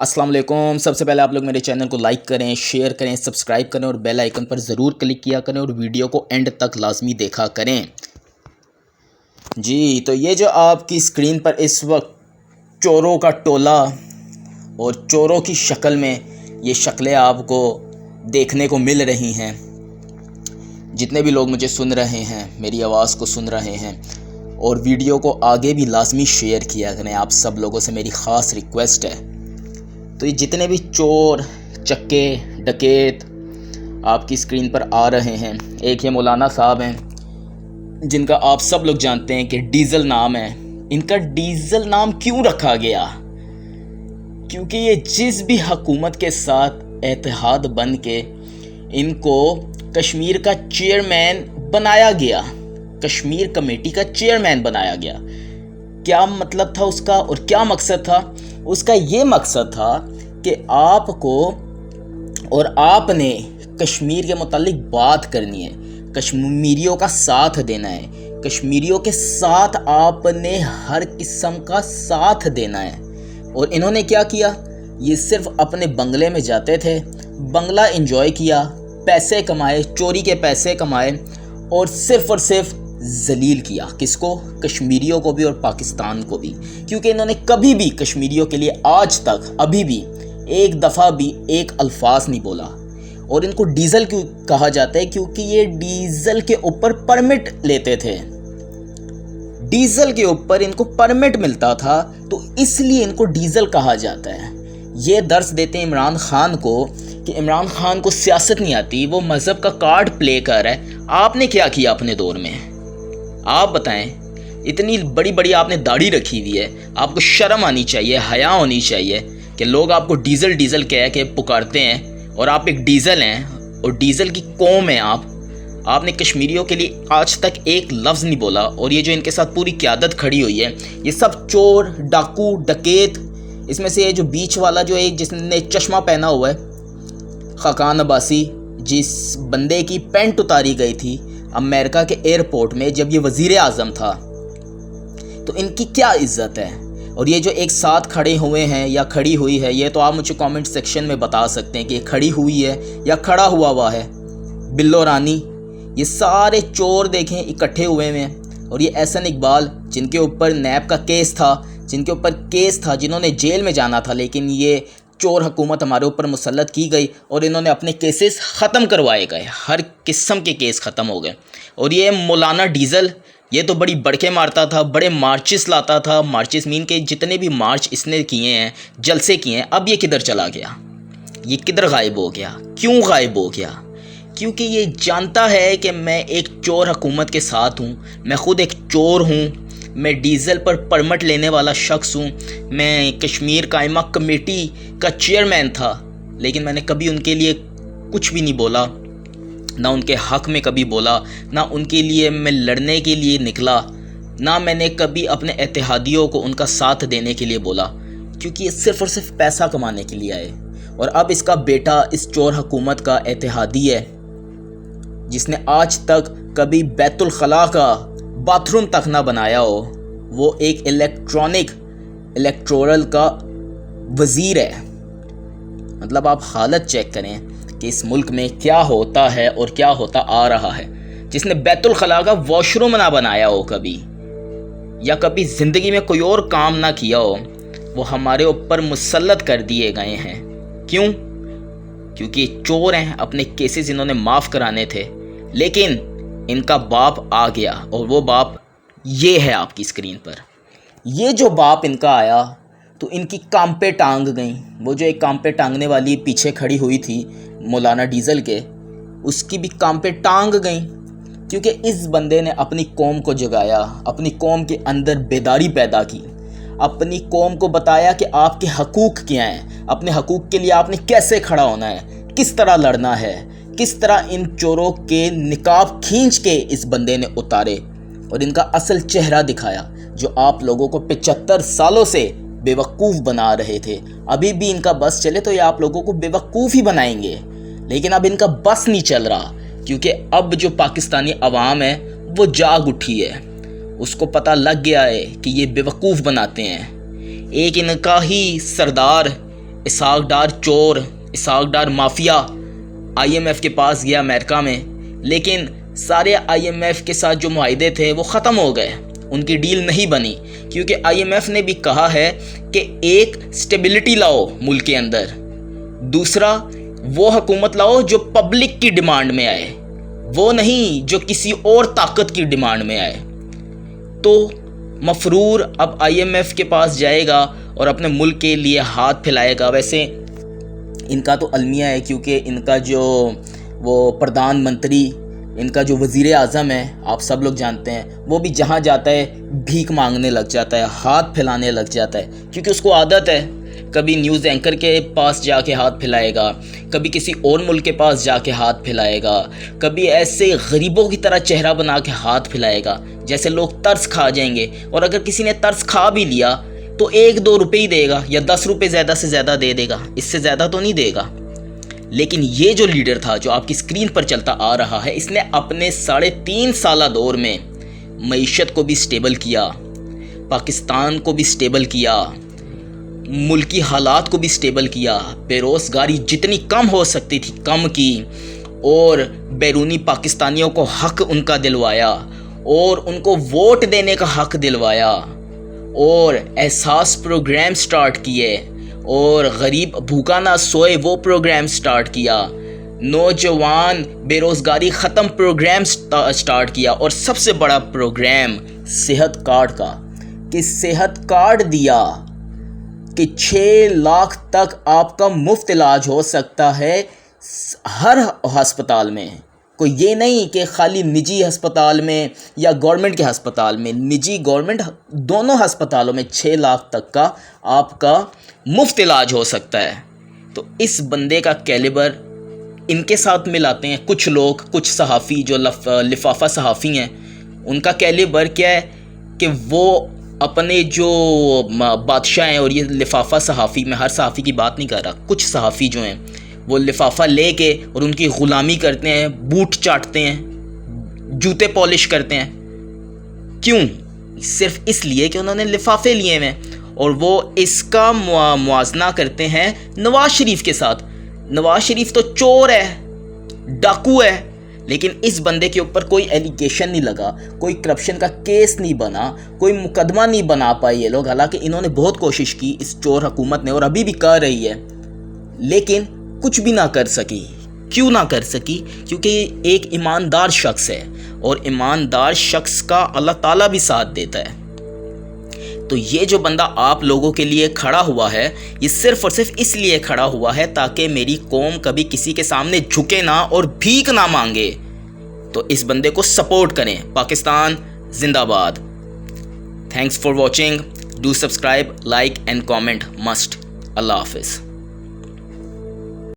السلام علیکم۔ سب سے پہلے آپ لوگ میرے چینل کو لائک کریں، شیئر کریں، سبسکرائب کریں اور بیل آئیکن پر ضرور کلک کیا کریں اور ویڈیو کو اینڈ تک لازمی دیکھا کریں۔ جی تو یہ جو آپ کی اسکرین پر اس وقت چوروں کا ٹولہ اور چوروں کی شکل میں یہ شکلیں آپ کو دیکھنے کو مل رہی ہیں، جتنے بھی لوگ مجھے سن رہے ہیں، میری آواز کو سن رہے ہیں، اور ویڈیو کو آگے بھی لازمی شیئر کیا کریں، آپ سب لوگوں سے میری خاص ریکویسٹ ہے۔ تو یہ جتنے بھی چور، چکے، ڈکیت آپ کی اسکرین پر آ رہے ہیں، ایک یہ مولانا صاحب ہیں جن کا آپ سب لوگ جانتے ہیں کہ ڈیزل نام ہے۔ ان کا ڈیزل نام کیوں رکھا گیا؟ کیونکہ یہ جس بھی حکومت کے ساتھ اتحاد بن کے ان کو کشمیر کا چیئرمین بنایا گیا، کشمیر کمیٹی کا چیئرمین بنایا گیا۔ کیا مطلب تھا اس کا اور کیا مقصد تھا؟ اس کا یہ مقصد تھا کہ آپ کو اور آپ نے کشمیر کے متعلق بات کرنی ہے، کشمیریوں کا ساتھ دینا ہے، کشمیریوں کے ساتھ آپ نے ہر قسم کا ساتھ دینا ہے۔ اور انہوں نے کیا کیا؟ یہ صرف اپنے بنگلے میں جاتے تھے، بنگلہ انجوائے کیا، پیسے کمائے، چوری کے پیسے کمائے اور صرف ذلیل کیا۔ کس کو؟ کشمیریوں کو بھی اور پاکستان کو بھی، کیونکہ انہوں نے کبھی بھی کشمیریوں کے لیے آج تک ابھی بھی ایک دفعہ بھی ایک الفاظ نہیں بولا۔ اور ان کو ڈیزل کیوں کہا جاتا ہے؟ کیونکہ یہ ڈیزل کے اوپر پرمٹ لیتے تھے، ڈیزل کے اوپر ان کو پرمٹ ملتا تھا، تو اس لیے ان کو ڈیزل کہا جاتا ہے۔ یہ درس دیتے ہیں عمران خان کو کہ عمران خان کو سیاست نہیں آتی، وہ مذہب کا کارڈ پلے کر رہا ہے۔ آپ نے کیا کیا اپنے دور میں؟ آپ بتائیں۔ اتنی بڑی آپ نے داڑھی رکھی ہوئی ہے، آپ کو شرم آنی چاہیے، حیا ہونی چاہیے کہ لوگ آپ کو ڈیزل کہہ کے پکارتے ہیں، اور آپ ایک ڈیزل ہیں اور ڈیزل کی قوم ہیں۔ آپ نے کشمیریوں کے لیے آج تک ایک لفظ نہیں بولا، اور یہ جو ان کے ساتھ پوری قیادت کھڑی ہوئی ہے، یہ سب چور، ڈاکو، ڈکیت۔ اس میں سے یہ جو بیچ والا جو ایک جس نے چشمہ پہنا ہوا ہے، خاقان عباسی، جس بندے کی پینٹ اتاری گئی تھی امریکہ کے ایئرپورٹ میں جب یہ وزیر اعظم تھا، تو ان کی کیا عزت ہے؟ اور یہ جو ایک ساتھ کھڑے ہوئے ہیں یا کھڑی ہوئی ہے، یہ تو آپ مجھے کامنٹ سیکشن میں بتا سکتے ہیں کہ یہ کھڑی ہوئی ہے یا کھڑا ہوا ہے۔ بلو رانی، یہ سارے چور دیکھیں اکٹھے ہوئے ہیں، اور یہ احسن اقبال جن کے اوپر نیب کا کیس تھا، جنہوں نے جیل میں جانا تھا، لیکن یہ چور حکومت ہمارے اوپر مسلط کی گئی اور انہوں نے اپنے کیسز ختم کروائے گئے، ہر قسم کے کیس ختم ہو گئے۔ اور یہ مولانا ڈیزل، یہ تو بڑی بڑکے مارتا تھا، بڑے مارچز لاتا تھا، مارچز مین کے جتنے بھی مارچ اس نے کیے ہیں، جلسے کیے ہیں، اب یہ کدھر چلا گیا؟ یہ کدھر غائب ہو گیا؟ کیوں غائب ہو گیا؟ کیونکہ یہ جانتا ہے کہ میں ایک چور حکومت کے ساتھ ہوں، میں خود ایک چور ہوں، میں ڈیزل پر پرمٹ لینے والا شخص ہوں، میں کشمیر قائمہ کمیٹی کا چیئرمین تھا، لیکن میں نے کبھی ان کے لیے کچھ بھی نہیں بولا، نہ ان کے حق میں کبھی بولا، نہ ان کے لیے میں لڑنے کے لیے نکلا، نہ میں نے کبھی اپنے اتحادیوں کو ان کا ساتھ دینے کے لیے بولا، کیونکہ یہ صرف اور صرف پیسہ کمانے کے لیے آئے۔ اور اب اس کا بیٹا اس چور حکومت کا اتحادی ہے، جس نے آج تک کبھی بیت الخلاء کا باتھ روم تک نہ بنایا ہو، وہ ایک الیکٹورل کا وزیر ہے۔ مطلب آپ حالت چیک کریں کہ اس ملک میں کیا ہوتا ہے اور کیا ہوتا آ رہا ہے۔ جس نے بیت الخلاء کا واش روم نہ بنایا ہو کبھی، یا کبھی زندگی میں کوئی اور کام نہ کیا ہو، وہ ہمارے اوپر مسلط کر دیے گئے ہیں۔ کیوں؟ کیونکہ یہ چور ہیں، اپنے کیسز انہوں نے معاف کرانے تھے، لیکن ان کا باپ آ گیا، اور وہ باپ یہ ہے آپ کی اسکرین پر۔ یہ جو باپ ان کا آیا تو ان کی کانپیں ٹانگ گئیں۔ وہ جو ایک کانپیں ٹانگنے والی پیچھے کھڑی ہوئی تھی مولانا ڈیزل کے، اس کی بھی کانپیں ٹانگ گئیں، کیونکہ اس بندے نے اپنی قوم کو جگایا، اپنی قوم کے اندر بیداری پیدا کی، اپنی قوم کو بتایا کہ آپ کے حقوق کیا ہیں، اپنے حقوق کے لیے آپ نے کیسے کھڑا ہونا ہے، کس طرح لڑنا ہے، کس طرح ان چوروں کے نقاب کھینچ کے اس بندے نے اتارے اور ان کا اصل چہرہ دکھایا، جو آپ لوگوں کو 75 سالوں سے بے وقوف بنا رہے تھے۔ ابھی بھی ان کا بس چلے تو یہ آپ لوگوں کو بے وقوف ہی بنائیں گے، لیکن اب ان کا بس نہیں چل رہا، کیونکہ اب جو پاکستانی عوام ہے وہ جاگ اٹھی ہے، اس کو پتہ لگ گیا ہے کہ یہ بے وقوف بناتے ہیں۔ ایک ان کا ہی سردار اسحاق ڈار چور، اسحاق ڈار مافیا IMF کے پاس گیا امریکہ میں، لیکن سارے IMF کے ساتھ جو معاہدے تھے وہ ختم ہو گئے، ان کی ڈیل نہیں بنی، کیونکہ IMF نے بھی کہا ہے کہ ایک سٹیبلٹی لاؤ ملک کے اندر، دوسرا وہ حکومت لاؤ جو پبلک کی ڈیمانڈ میں آئے، وہ نہیں جو کسی اور طاقت کی ڈیمانڈ میں آئے۔ تو مفرور اب IMF کے پاس جائے گا اور اپنے ملک کے لیے ہاتھ پھیلائے گا۔ ویسے ان کا تو المیہ ہے، کیونکہ ان کا جو وہ پردھان منتری، ان کا جو وزیر اعظم ہے، آپ سب لوگ جانتے ہیں، وہ بھی جہاں جاتا ہے بھیک مانگنے لگ جاتا ہے، ہاتھ پھیلانے لگ جاتا ہے، کیونکہ اس کو عادت ہے، کبھی نیوز اینکر کے پاس جا کے ہاتھ پھیلائے گا، کبھی کسی اور ملک کے پاس جا کے ہاتھ پھیلائے گا، کبھی ایسے غریبوں کی طرح چہرہ بنا کے ہاتھ پھیلائے گا جیسے لوگ ترس کھا جائیں گے، اور اگر کسی نے ترس کھا بھی لیا تو 1-2 روپے ہی دے گا یا 10 روپے زیادہ سے زیادہ دے دے گا، اس سے زیادہ تو نہیں دے گا۔ لیکن یہ جو لیڈر تھا جو آپ کی اسکرین پر چلتا آ رہا ہے، اس نے اپنے 3.5 سالہ دور میں معیشت کو بھی سٹیبل کیا، پاکستان کو بھی سٹیبل کیا، ملکی حالات کو بھی سٹیبل کیا، بے روزگاری جتنی کم ہو سکتی تھی کم کی، اور بیرونی پاکستانیوں کو حق ان کا دلوایا، اور ان کو ووٹ دینے کا حق دلوایا، اور احساس پروگرام سٹارٹ کیے، اور غریب بھوکا نہ سوئے وہ پروگرام سٹارٹ کیا، نوجوان بے روزگاری ختم پروگرام سٹارٹ کیا، اور سب سے بڑا پروگرام صحت کارڈ کا، کہ صحت کارڈ دیا کہ 6 لاکھ تک آپ کا مفت علاج ہو سکتا ہے ہر ہسپتال میں، کوئی یہ نہیں کہ خالی نجی ہسپتال میں یا گورنمنٹ کے ہسپتال میں، نجی گورنمنٹ دونوں ہسپتالوں میں 6 لاکھ تک کا آپ کا مفت علاج ہو سکتا ہے۔ تو اس بندے کا کیلیبر ان کے ساتھ ملاتے ہیں کچھ لوگ، کچھ صحافی جو لفافہ صحافی ہیں، ان کا کیلیبر کیا ہے کہ وہ اپنے جو بادشاہ ہیں، اور یہ لفافہ صحافی، میں ہر صحافی کی بات نہیں کر رہا، کچھ صحافی جو ہیں وہ لفافہ لے کے اور ان کی غلامی کرتے ہیں، بوٹ چاٹتے ہیں، جوتے پالش کرتے ہیں، کیوں؟ صرف اس لیے کہ انہوں نے لفافے لیے ہیں، اور وہ اس کا موازنہ کرتے ہیں نواز شریف کے ساتھ۔ نواز شریف تو چور ہے، ڈاکو ہے، لیکن اس بندے کے اوپر کوئی ایلیگیشن نہیں لگا، کوئی کرپشن کا کیس نہیں بنا، کوئی مقدمہ نہیں بنا پائے یہ لوگ، حالانکہ انہوں نے بہت کوشش کی اس چور حکومت نے، اور ابھی بھی کر رہی ہے، لیکن کچھ بھی نہ کر سکی۔ کیوں نہ کر سکی؟ کیونکہ یہ ایک ایماندار شخص ہے، اور ایماندار شخص کا اللہ تعالیٰ بھی ساتھ دیتا ہے۔ تو یہ جو بندہ آپ لوگوں کے لیے کھڑا ہوا ہے، یہ صرف اور صرف اس لیے کھڑا ہوا ہے تاکہ میری قوم کبھی کسی کے سامنے جھکے نہ اور بھیک نہ مانگے۔ تو اس بندے کو سپورٹ کریں۔ پاکستان زندہ باد۔ Thanks for watching. Do subscribe, like and comment must. اللہ حافظ.